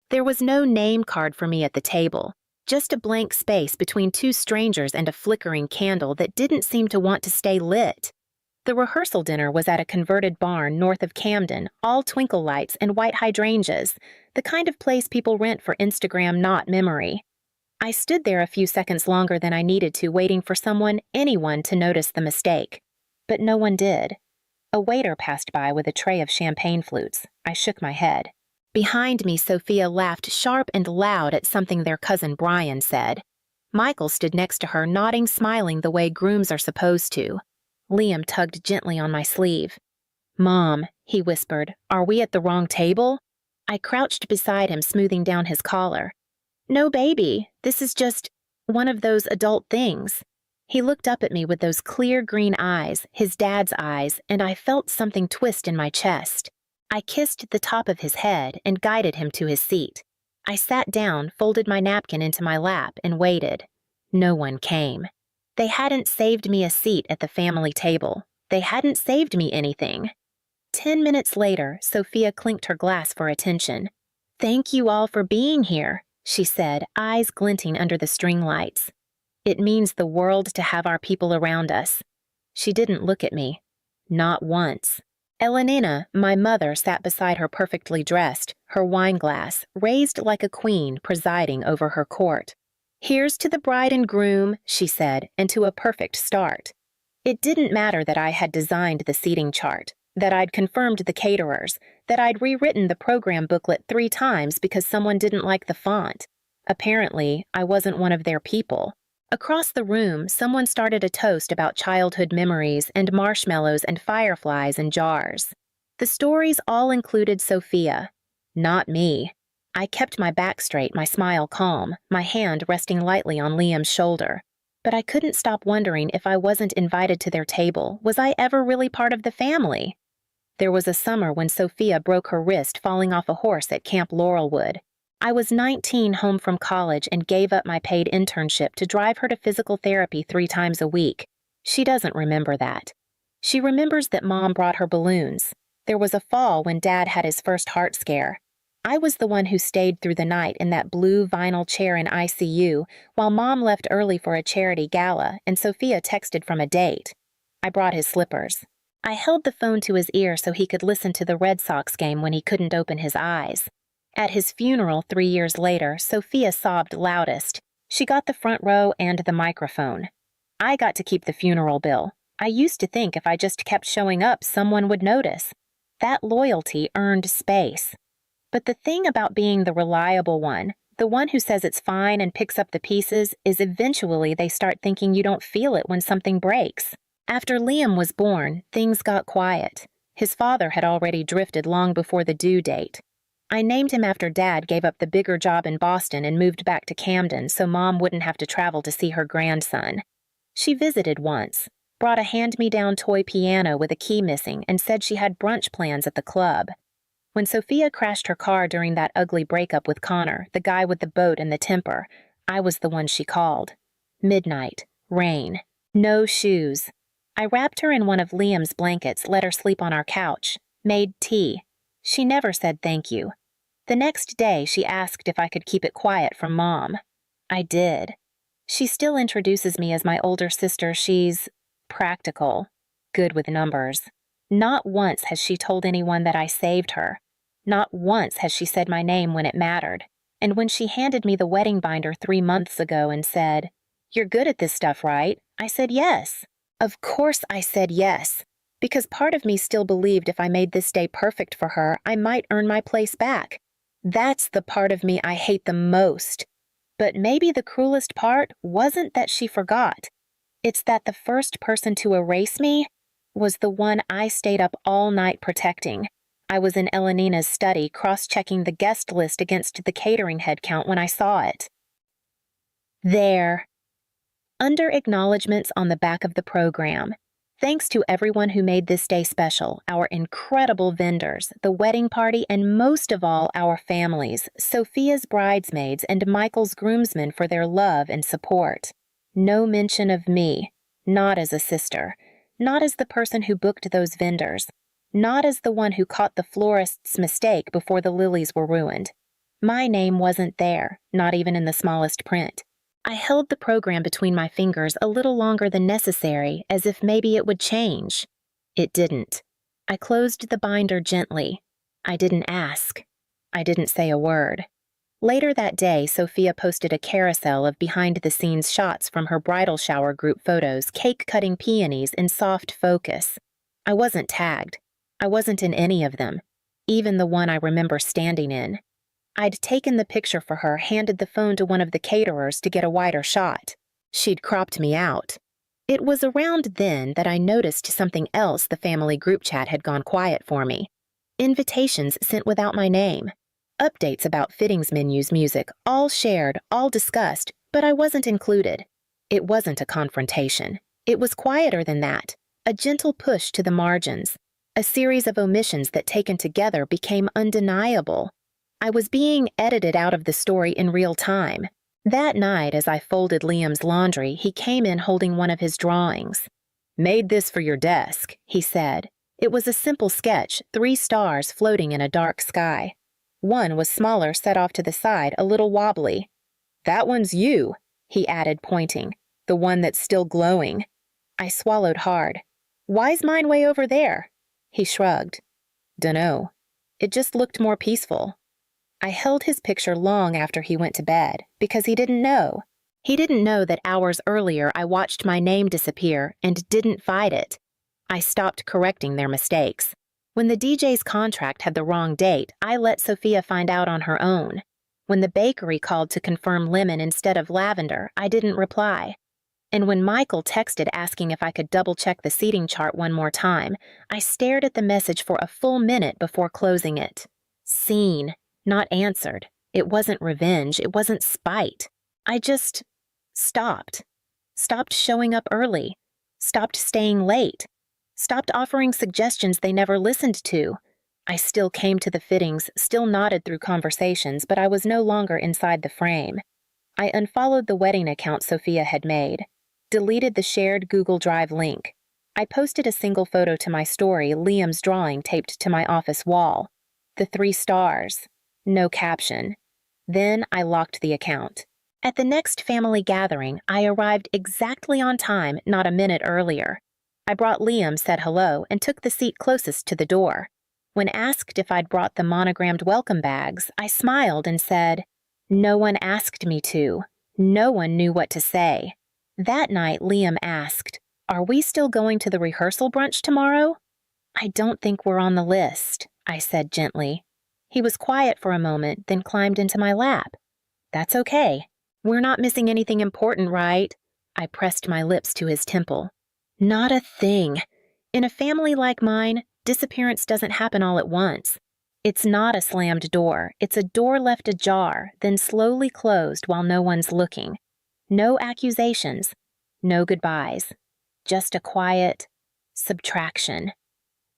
There was no name card for me at the table, just a blank space between two strangers and a flickering candle that didn't seem to want to stay lit. The rehearsal dinner was at a converted barn north of Camden, all twinkle lights and white hydrangeas, the kind of place people rent for Instagram, not memory. I stood there a few seconds longer than I needed to, waiting for anyone to notice the mistake. But no one did. A waiter passed by with a tray of champagne flutes. I shook my head. Behind me, Sophia laughed sharp and loud at something their cousin Brian said. Michael stood next to her, nodding, smiling the way grooms are supposed to. Liam tugged gently on my sleeve. "Mom," he whispered, "are we at the wrong table?" I crouched beside him, smoothing down his collar. "No, baby, this is just one of those adult things." He looked up at me with those clear green eyes, his dad's eyes, and I felt something twist in my chest. I kissed the top of his head and guided him to his seat. I sat down, folded my napkin into my lap, and waited. No one came. They hadn't saved me a seat at the family table. They hadn't saved me anything. 10 minutes later, Sophia clinked her glass for attention. "Thank you all for being here," she said, eyes glinting under the string lights. "It means the world to have our people around us." She didn't look at me. Not once. Elenina, my mother, sat beside her perfectly dressed, her wine glass raised like a queen presiding over her court. "Here's to the bride and groom," she said, "and to a perfect start." It didn't matter that I had designed the seating chart, that I'd confirmed the caterers, that I'd rewritten the program booklet 3 times because someone didn't like the font. Apparently, I wasn't one of their people. Across the room, someone started a toast about childhood memories and marshmallows and fireflies in jars. The stories all included Sophia, not me. I kept my back straight, my smile calm, my hand resting lightly on Liam's shoulder. But I couldn't stop wondering if I wasn't invited to their table. Was I ever really part of the family? There was a summer when Sophia broke her wrist falling off a horse at Camp Laurelwood. I was 19, home from college, and gave up my paid internship to drive her to physical therapy 3 times a week. She doesn't remember that. She remembers that Mom brought her balloons. There was a fall when Dad had his first heart scare. I was the one who stayed through the night in that blue vinyl chair in ICU, while Mom left early for a charity gala and Sophia texted from a date. I brought his slippers. I held the phone to his ear so he could listen to the Red Sox game when he couldn't open his eyes. At his funeral 3 years later, Sophia sobbed loudest. She got the front row and the microphone. I got to keep the funeral bill. I used to think if I just kept showing up, someone would notice. That loyalty earned space. But the thing about being the reliable one, the one who says it's fine and picks up the pieces, is eventually they start thinking you don't feel it when something breaks. After Liam was born, things got quiet. His father had already drifted long before the due date. I named him after Dad gave up the bigger job in Boston and moved back to Camden so Mom wouldn't have to travel to see her grandson. She visited once, brought a hand-me-down toy piano with a key missing, and said she had brunch plans at the club. When Sophia crashed her car during that ugly breakup with Connor, the guy with the boat and the temper, I was the one she called. Midnight, rain, no shoes. I wrapped her in one of Liam's blankets, let her sleep on our couch, made tea. She never said thank you. The next day, she asked if I could keep it quiet from Mom. I did. She still introduces me as my older sister. She's practical, good with numbers. Not once has she told anyone that I saved her. Not once has she said my name when it mattered. And when she handed me the wedding binder 3 months ago and said, "You're good at this stuff, right?" I said yes. Of course I said yes. Because part of me still believed if I made this day perfect for her, I might earn my place back. That's the part of me I hate the most. But maybe the cruelest part wasn't that she forgot. It's that the first person to erase me was the one I stayed up all night protecting. I was in Elenina's study, cross-checking the guest list against the catering head count when I saw it. There. Under acknowledgments on the back of the program. Thanks to everyone who made this day special, our incredible vendors, the wedding party, and most of all, our families, Sophia's bridesmaids and Michael's groomsmen for their love and support. No mention of me, not as a sister, not as the person who booked those vendors, not as the one who caught the florist's mistake before the lilies were ruined. My name wasn't there, not even in the smallest print. I held the program between my fingers a little longer than necessary, as if maybe it would change. It didn't. I closed the binder gently. I didn't ask. I didn't say a word. Later that day, Sophia posted a carousel of behind-the-scenes shots from her bridal shower group photos, cake-cutting peonies in soft focus. I wasn't tagged. I wasn't in any of them, even the one I remember standing in. I'd taken the picture for her, handed the phone to one of the caterers to get a wider shot. She'd cropped me out. It was around then that I noticed something else. The family group chat had gone quiet for me. Invitations sent without my name. Updates about fittings menus, music, all shared, all discussed, but I wasn't included. It wasn't a confrontation. It was quieter than that. A gentle push to the margins. A series of omissions that taken together became undeniable. I was being edited out of the story in real time. That night, as I folded Liam's laundry, he came in holding one of his drawings. "Made this for your desk," he said. It was a simple sketch, 3 stars floating in a dark sky. One was smaller, set off to the side, a little wobbly. "That one's you," he added, pointing. "The one that's still glowing." I swallowed hard. "Why's mine way over there?" He shrugged. "Dunno. It just looked more peaceful." I held his picture long after he went to bed, because he didn't know. He didn't know that hours earlier I watched my name disappear and didn't fight it. I stopped correcting their mistakes. When the DJ's contract had the wrong date, I let Sophia find out on her own. When the bakery called to confirm lemon instead of lavender, I didn't reply. And when Michael texted asking if I could double-check the seating chart one more time, I stared at the message for a full minute before closing it. Seen, not answered. It wasn't revenge, it wasn't spite. I just stopped. Stopped showing up early. Stopped staying late. Stopped offering suggestions they never listened to. I still came to the fittings, still nodded through conversations, but I was no longer inside the frame. I unfollowed the wedding account Sophia had made. Deleted the shared Google Drive link. I posted a single photo to my story, Liam's drawing taped to my office wall. The 3 stars. No caption. Then I locked the account. At the next family gathering, I arrived exactly on time, not a minute earlier. I brought Liam, said hello, and took the seat closest to the door. When asked if I'd brought the monogrammed welcome bags, I smiled and said, "No one asked me to. No one knew what to say." That night, Liam asked, "Are we still going to the rehearsal brunch tomorrow?" "I don't think we're on the list," I said gently. He was quiet for a moment, then climbed into my lap. "That's okay. We're not missing anything important, right?" I pressed my lips to his temple. "Not a thing. In a family like mine, disappearance doesn't happen all at once. It's not a slammed door. It's a door left ajar, then slowly closed while no one's looking. No accusations. No goodbyes. Just a quiet subtraction.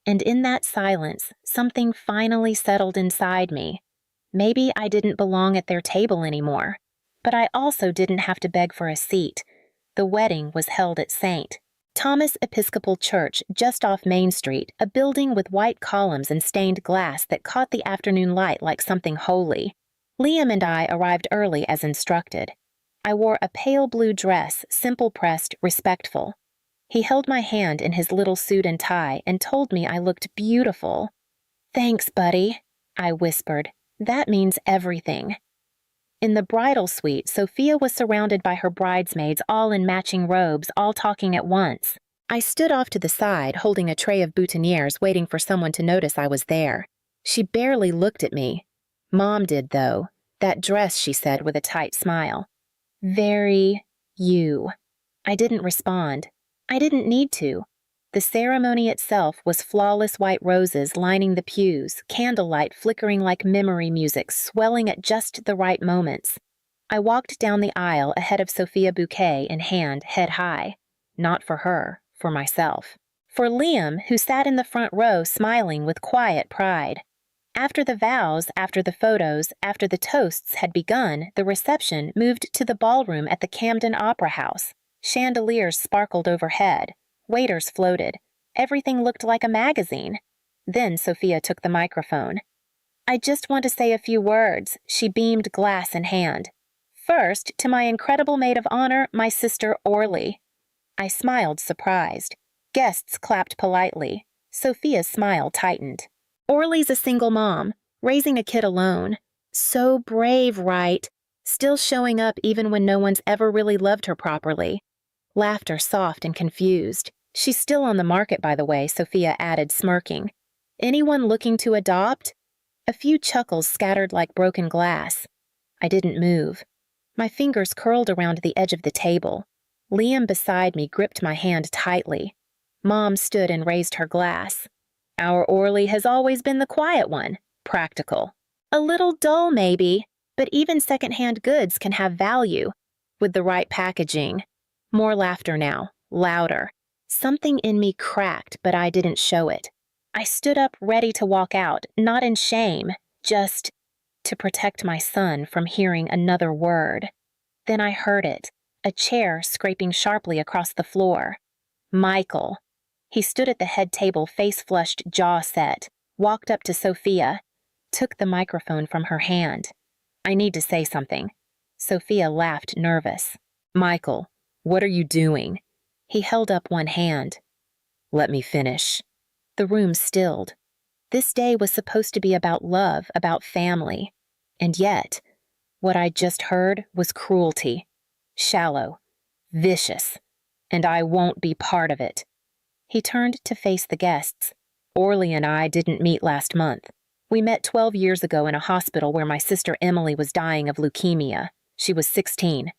And in that silence, something finally settled inside me. Maybe I didn't belong at their table anymore. But I also didn't have to beg for a seat. The wedding was held at St. Thomas Episcopal Church just off Main Street, a building with white columns and stained glass that caught the afternoon light like something holy. Liam and I arrived early as instructed. I wore a pale blue dress, simple pressed, respectful. He held my hand in his little suit and tie and told me I looked beautiful. "Thanks, buddy," I whispered. "That means everything." In the bridal suite, Sophia was surrounded by her bridesmaids, all in matching robes, all talking at once. I stood off to the side, holding a tray of boutonnieres, waiting for someone to notice I was there. She barely looked at me. Mom did, though. "That dress," she said with a tight smile. "Very you." I didn't respond. I didn't need to. The ceremony itself was flawless white roses lining the pews, candlelight flickering like memory music, swelling at just the right moments. I walked down the aisle ahead of Sophia, bouquet in hand, head high. Not for her, for myself. For Liam, who sat in the front row smiling with quiet pride. After the vows, after the photos, after the toasts had begun, the reception moved to the ballroom at the Camden Opera House. Chandeliers sparkled overhead. Waiters floated. Everything looked like a magazine. Then Sophia took the microphone. I just want to say a few words, she beamed, glass in hand. First, to my incredible maid of honor, my sister Orly. I smiled, surprised. Guests clapped politely. Sophia's smile tightened. Orly's a single mom, raising a kid alone. So brave, right? Still showing up even when no one's ever really loved her properly. Laughter soft and confused. She's still on the market, by the way, Sophia added, smirking. Anyone looking to adopt? A few chuckles scattered like broken glass. I didn't move. My fingers curled around the edge of the table. Liam beside me gripped my hand tightly. Mom stood and raised her glass. Our Orly has always been the quiet one, practical. A little dull, maybe, but even secondhand goods can have value, with the right packaging. More laughter now, louder. Something in me cracked, but I didn't show it. I stood up ready to walk out, not in shame, just to protect my son from hearing another word. Then I heard it, a chair scraping sharply across the floor. Michael. He stood at the head table, face flushed, jaw set, walked up to Sophia, took the microphone from her hand. I need to say something. Sophia laughed, nervous. Michael, what are you doing? He held up one hand. Let me finish. The room stilled. This day was supposed to be about love, about family. And yet, what I just heard was cruelty. Shallow. Vicious. And I won't be part of it. He turned to face the guests. Orly and I didn't meet last month. We met 12 years ago in a hospital where my sister Emily was dying of leukemia. She was 16.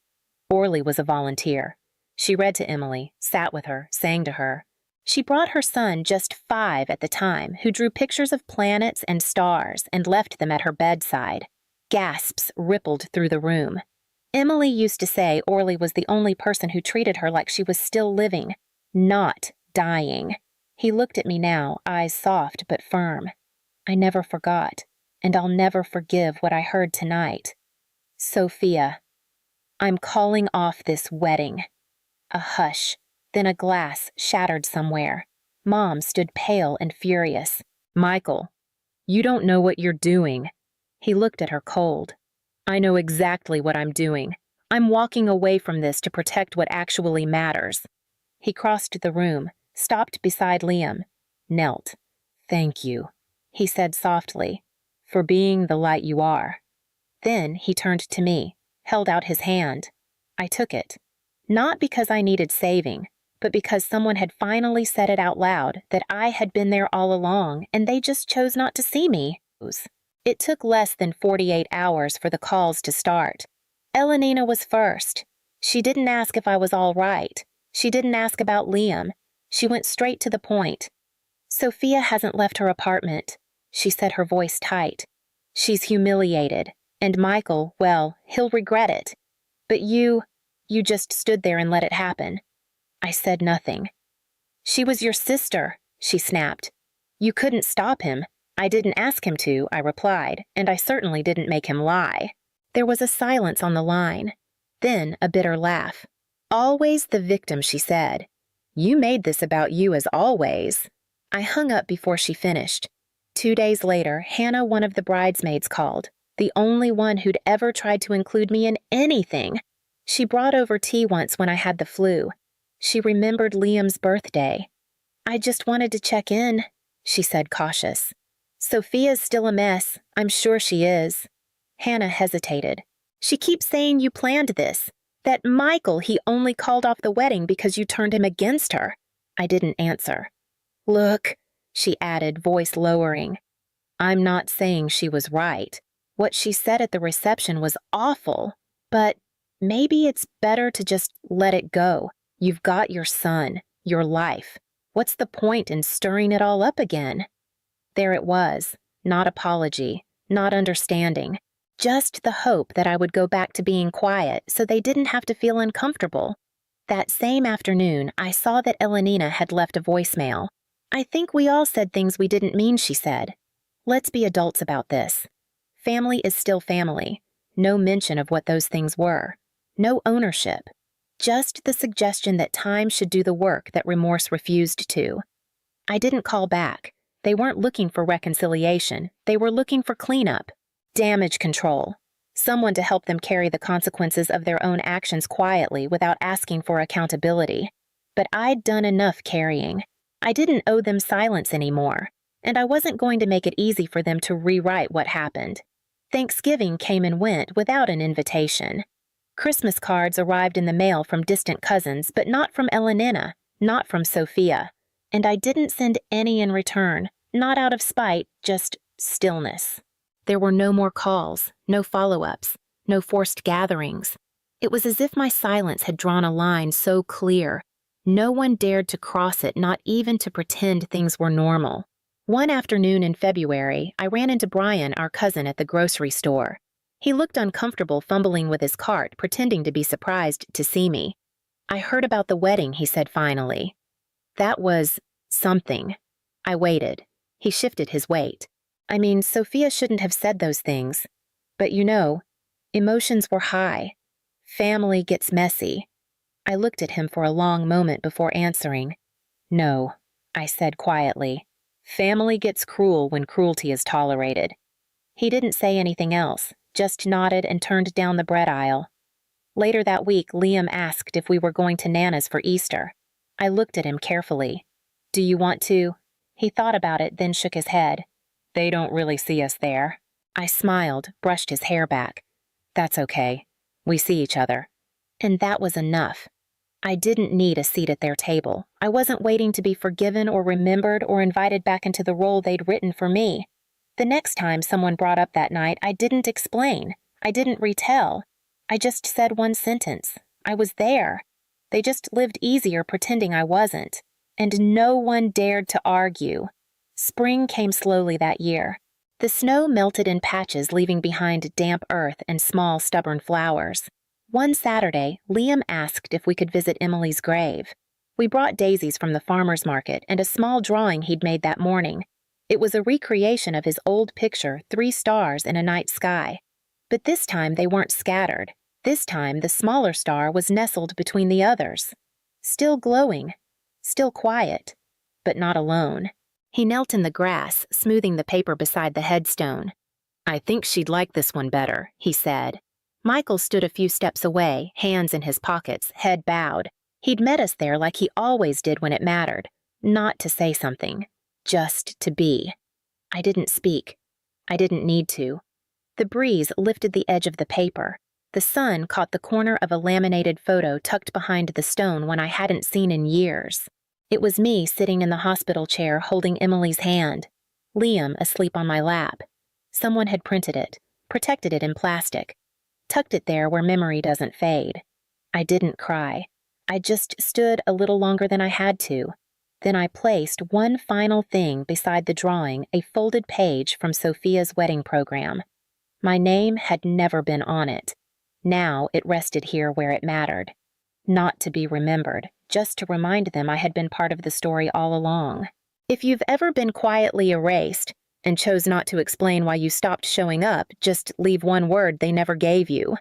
Orly was a volunteer. She read to Emily, sat with her, sang to her. She brought her son, just 5 at the time, who drew pictures of planets and stars and left them at her bedside. Gasps rippled through the room. Emily used to say Orly was the only person who treated her like she was still living, not dying. He looked at me now, eyes soft but firm. I never forgot, and I'll never forgive what I heard tonight. Sophia, I'm calling off this wedding. A hush, then a glass shattered somewhere. Mom stood pale and furious. Michael, you don't know what you're doing. He looked at her cold. I know exactly what I'm doing. I'm walking away from this to protect what actually matters. He crossed the room, stopped beside Liam, knelt. Thank you, he said softly, for being the light you are. Then he turned to me, held out his hand. I took it. Not because I needed saving, but because someone had finally said it out loud that I had been there all along and they just chose not to see me. It took less than 48 hours for the calls to start. Elenina was first. She didn't ask if I was all right. She didn't ask about Liam. She went straight to the point. Sophia hasn't left her apartment, she said, her voice tight. She's humiliated, and Michael, well, he'll regret it. But you just stood there and let it happen. I said nothing. She was your sister, she snapped. You couldn't stop him. I didn't ask him to, I replied, and I certainly didn't make him lie. There was a silence on the line. Then a bitter laugh. Always the victim, she said. You made this about you as always. I hung up before she finished. 2 days later, Hannah, one of the bridesmaids, called, the only one who'd ever tried to include me in anything. She brought over tea once when I had the flu. She remembered Liam's birthday. I just wanted to check in, she said, cautious. Sophia's still a mess. I'm sure she is. Hannah hesitated. She keeps saying you planned this. That Michael, he only called off the wedding because you turned him against her. I didn't answer. Look, she added, voice lowering. I'm not saying she was right. What she said at the reception was awful, but maybe it's better to just let it go. You've got your son, your life. What's the point in stirring it all up again? There it was, not apology, not understanding, just the hope that I would go back to being quiet so they didn't have to feel uncomfortable. That same afternoon, I saw that Elenina had left a voicemail. I think we all said things we didn't mean, she said. Let's be adults about this. Family is still family. No mention of what those things were. No ownership. Just the suggestion that time should do the work that remorse refused to. I didn't call back. They weren't looking for reconciliation. They were looking for cleanup, damage control, someone to help them carry the consequences of their own actions quietly without asking for accountability. But I'd done enough carrying. I didn't owe them silence anymore, and I wasn't going to make it easy for them to rewrite what happened. Thanksgiving came and went without an invitation. Christmas cards arrived in the mail from distant cousins, but not from Elenina, not from Sophia. And I didn't send any in return, not out of spite, just stillness. There were no more calls, no follow-ups, no forced gatherings. It was as if my silence had drawn a line so clear. No one dared to cross it, not even to pretend things were normal. One afternoon in February, I ran into Brian, our cousin, at the grocery store. He looked uncomfortable fumbling with his cart, pretending to be surprised to see me. "I heard about the wedding," he said finally. "That was something." I waited. He shifted his weight. "I mean, Sophia shouldn't have said those things. But you know, emotions were high. Family gets messy." I looked at him for a long moment before answering. "No," I said quietly. "Family gets cruel when cruelty is tolerated." He didn't say anything else, just nodded and turned down the bread aisle. Later that week, Liam asked if we were going to Nana's for Easter. I looked at him carefully. "Do you want to?" He thought about it, then shook his head. "They don't really see us there." I smiled, brushed his hair back. "That's okay. We see each other." And that was enough. I didn't need a seat at their table. I wasn't waiting to be forgiven or remembered or invited back into the role they'd written for me. The next time someone brought up that night, I didn't explain. I didn't retell. I just said one sentence. I was there. They just lived easier pretending I wasn't. And no one dared to argue. Spring came slowly that year. The snow melted in patches, leaving behind damp earth and small, stubborn flowers. One Saturday, Liam asked if we could visit Emily's grave. We brought daisies from the farmer's market and a small drawing he'd made that morning. It was a recreation of his old picture, 3 stars in a night sky. But this time they weren't scattered. This time the smaller star was nestled between the others. Still glowing, still quiet, but not alone. He knelt in the grass, smoothing the paper beside the headstone. "I think she'd like this one better," he said. Michael stood a few steps away, hands in his pockets, head bowed. He'd met us there like he always did when it mattered. Not to say something, just to be. I didn't speak. I didn't need to. The breeze lifted the edge of the paper. The sun caught the corner of a laminated photo tucked behind the stone one I hadn't seen in years. It was me sitting in the hospital chair holding Emily's hand. Liam asleep on my lap. Someone had printed it, protected it in plastic, tucked it there where memory doesn't fade. I didn't cry. I just stood a little longer than I had to. Then I placed one final thing beside the drawing, a folded page from Sophia's wedding program. My name had never been on it. Now it rested here where it mattered. Not to be remembered, just to remind them I had been part of the story all along. If you've ever been quietly erased and chose not to explain why you stopped showing up, just leave one word they never gave you.